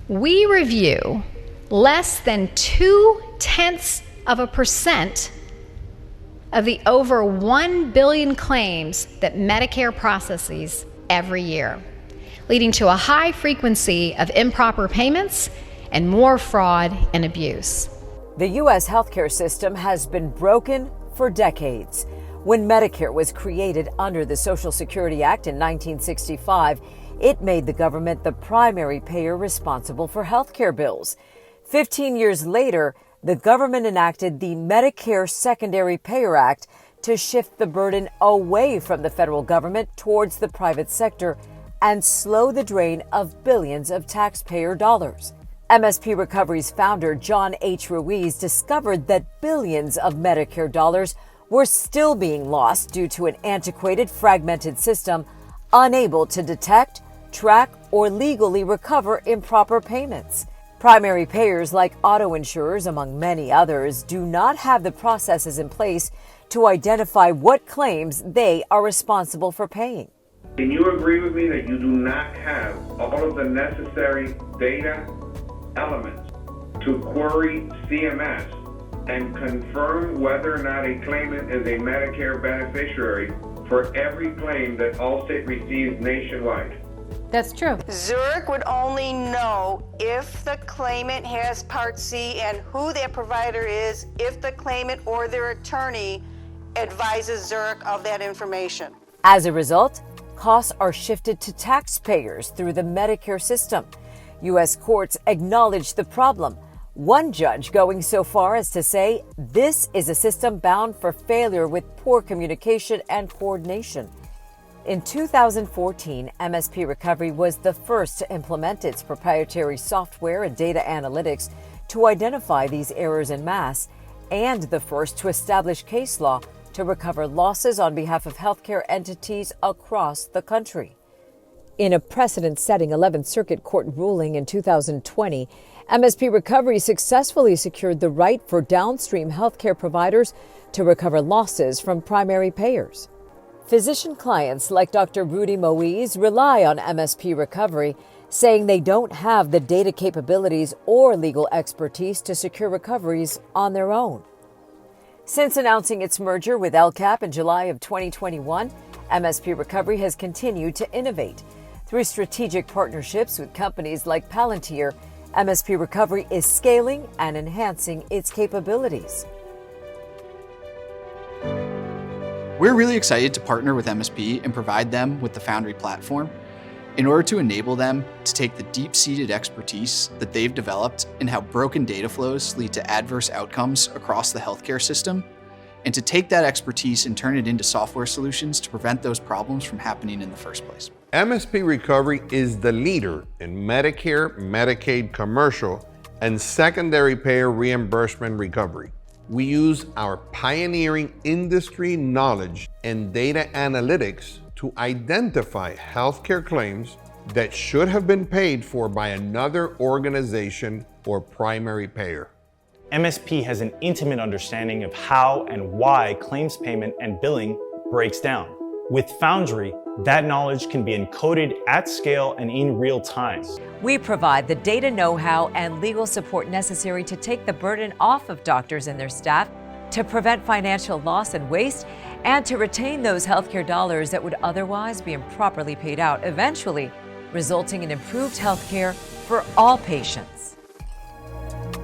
We review less than 0.2% of the over 1 billion claims that Medicare processes every year, leading to a high frequency of improper payments and more fraud and abuse. The U.S. healthcare system has been broken for decades. When Medicare was created under the Social Security Act in 1965, it made the government the primary payer responsible for healthcare bills. 15 years later, the government enacted the Medicare Secondary Payer Act to shift the burden away from the federal government towards the private sector and slow the drain of billions of taxpayer dollars. MSP Recovery's founder, John H. Ruiz, discovered that billions of Medicare dollars were still being lost due to an antiquated, fragmented system unable to detect, track, or legally recover improper payments. Primary payers like auto insurers, among many others, do not have the processes in place to identify what claims they are responsible for paying. Can you agree with me that you do not have all of the necessary data elements to query CMS and confirm whether or not a claimant is a Medicare beneficiary for every claim that Allstate receives nationwide? That's true. Zurich would only know if the claimant has Part C and who that provider is if the claimant or their attorney advises Zurich of that information. As a result, costs are shifted to taxpayers through the Medicare system. U.S. courts acknowledge the problem, one judge going so far as to say this is a system bound for failure with poor communication and coordination. In 2014, MSP Recovery was the first to implement its proprietary software and data analytics to identify these errors en masse, and the first to establish case law to recover losses on behalf of healthcare entities across the country. In a precedent-setting 11th Circuit Court ruling in 2020, MSP Recovery successfully secured the right for downstream healthcare providers to recover losses from primary payers. Physician clients like Dr. Rudy Moise rely on MSP Recovery, saying they don't have the data capabilities or legal expertise to secure recoveries on their own. Since announcing its merger with LCAP in July of 2021, MSP Recovery has continued to innovate. Through strategic partnerships with companies like Palantir, MSP Recovery is scaling and enhancing its capabilities. We're really excited to partner with MSP and provide them with the Foundry platform in order to enable them to take the deep-seated expertise that they've developed in how broken data flows lead to adverse outcomes across the healthcare system, and to take that expertise and turn it into software solutions to prevent those problems from happening in the first place. MSP Recovery is the leader in Medicare, Medicaid, commercial, and secondary payer reimbursement recovery. We use our pioneering industry knowledge and data analytics to identify healthcare claims that should have been paid for by another organization or primary payer. MSP has an intimate understanding of how and why claims payment and billing breaks down. With Foundry, that knowledge can be encoded at scale and in real time. We provide the data know-how and legal support necessary to take the burden off of doctors and their staff, to prevent financial loss and waste, and to retain those healthcare dollars that would otherwise be improperly paid out, eventually resulting in improved healthcare for all patients.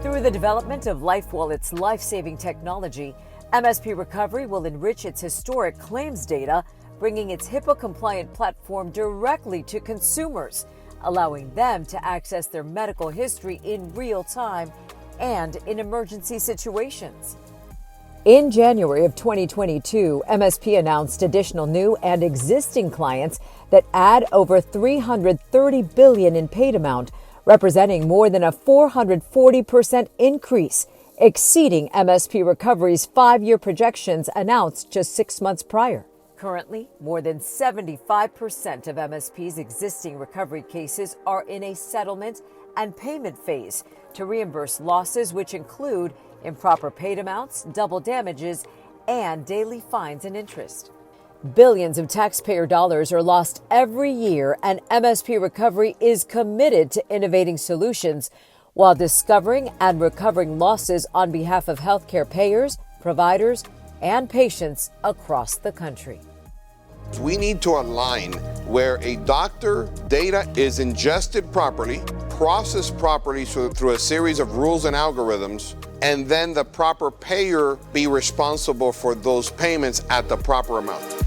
Through the development of LifeWallet's life-saving technology, MSP Recovery will enrich its historic claims data, bringing its HIPAA-compliant platform directly to consumers, allowing them to access their medical history in real time and in emergency situations. In January of 2022, MSP announced additional new and existing clients that add over $330 billion in paid amount, representing more than a 440% increase, exceeding MSP Recovery's 5-year projections announced just 6 months prior. Currently, more than 75% of MSP's existing recovery cases are in a settlement and payment phase to reimburse losses, which include improper paid amounts, double damages, and daily fines and interest. Billions of taxpayer dollars are lost every year, and MSP Recovery is committed to innovating solutions while discovering and recovering losses on behalf of healthcare payers, providers, and patients across the country. We need to align where a doctor data is ingested properly, processed properly through a series of rules and algorithms, and then the proper payer be responsible for those payments at the proper amount.